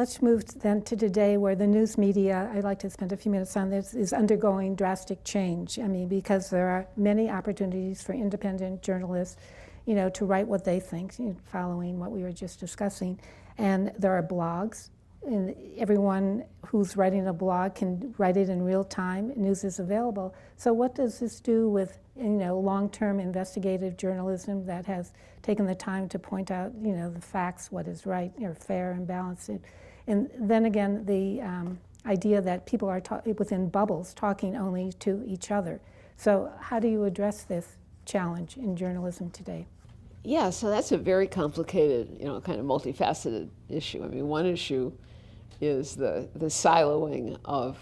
let's move then to today, where the news media, I'd like to spend a few minutes on this, is undergoing drastic change. I mean, because there are many opportunities for independent journalists, to write what they think, following what we were just discussing. And there are blogs, and everyone who's writing a blog can write it in real time. News is available. So what does this do with, long-term investigative journalism that has taken the time to point out, the facts, what is right or fair and balanced? And then again, the idea that people are within bubbles, talking only to each other. So how do you address this challenge in journalism today? Yeah, so that's a very complicated, kind of multifaceted issue. I mean, one issue is the siloing of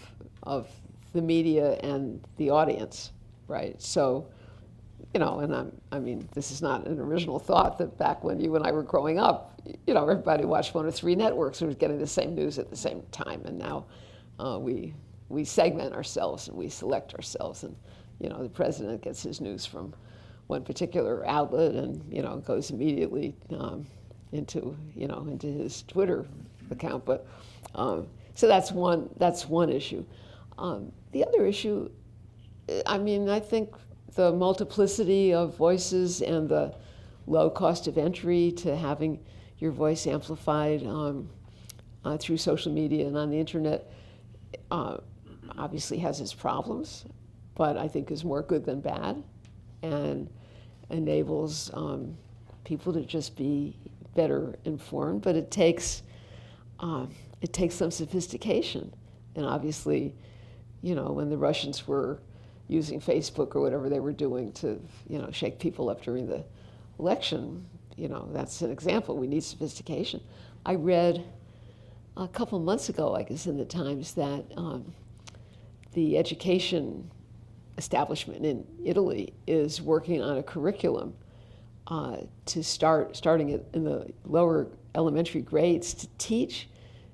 the media and the audience, right? So, and this is not an original thought, that back when you and I were growing up, everybody watched one or three networks and was getting the same news at the same time. And now we segment ourselves and we select ourselves. And, the president gets his news from one particular outlet and, goes immediately into his Twitter account. But so that's one issue. The other issue, I think the multiplicity of voices and the low cost of entry to having your voice amplified through social media and on the internet obviously has its problems, but I think is more good than bad, and enables people to just be better informed. But it takes some sophistication. And obviously, when the Russians were using Facebook or whatever they were doing to, shake people up during the election, that's an example. We need sophistication. I read a couple months ago, I guess in the Times, that the education establishment in Italy is working on a curriculum to starting it in the lower elementary grades, to teach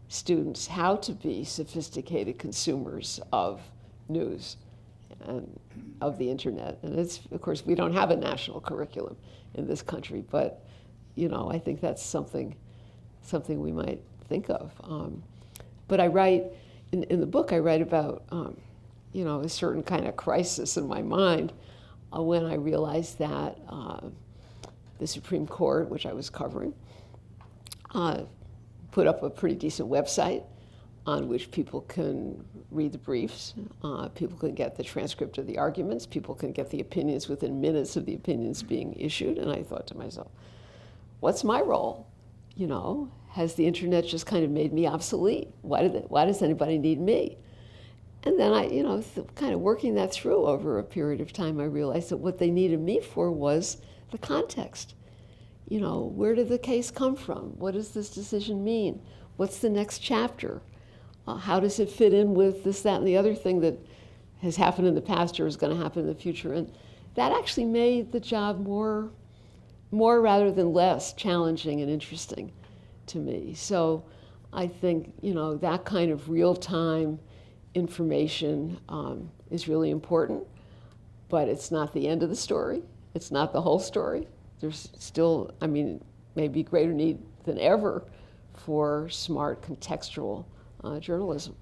students how to be sophisticated consumers of news and of the internet. And it's, of course, we don't have a national curriculum in this country, but I think that's something we might think of. But I write in the book. I write about a certain kind of crisis in my mind when I realized that the Supreme Court, which I was covering, put up a pretty decent website on which people can read the briefs, people can get the transcript of the arguments, people can get the opinions within minutes of the opinions being issued. And I thought to myself, what's my role? Has the internet just kind of made me obsolete? Why does anybody need me? And then I, kind of working that through over a period of time, I realized that what they needed me for was the context. Where did the case come from? What does this decision mean? What's the next chapter? How does it fit in with this, that, and the other thing that has happened in the past or is going to happen in the future? And that actually made the job more rather than less challenging and interesting to me. So I think, that kind of real-time information is really important, but it's not the end of the story. It's not the whole story. There's still, maybe greater need than ever for smart contextual journalism.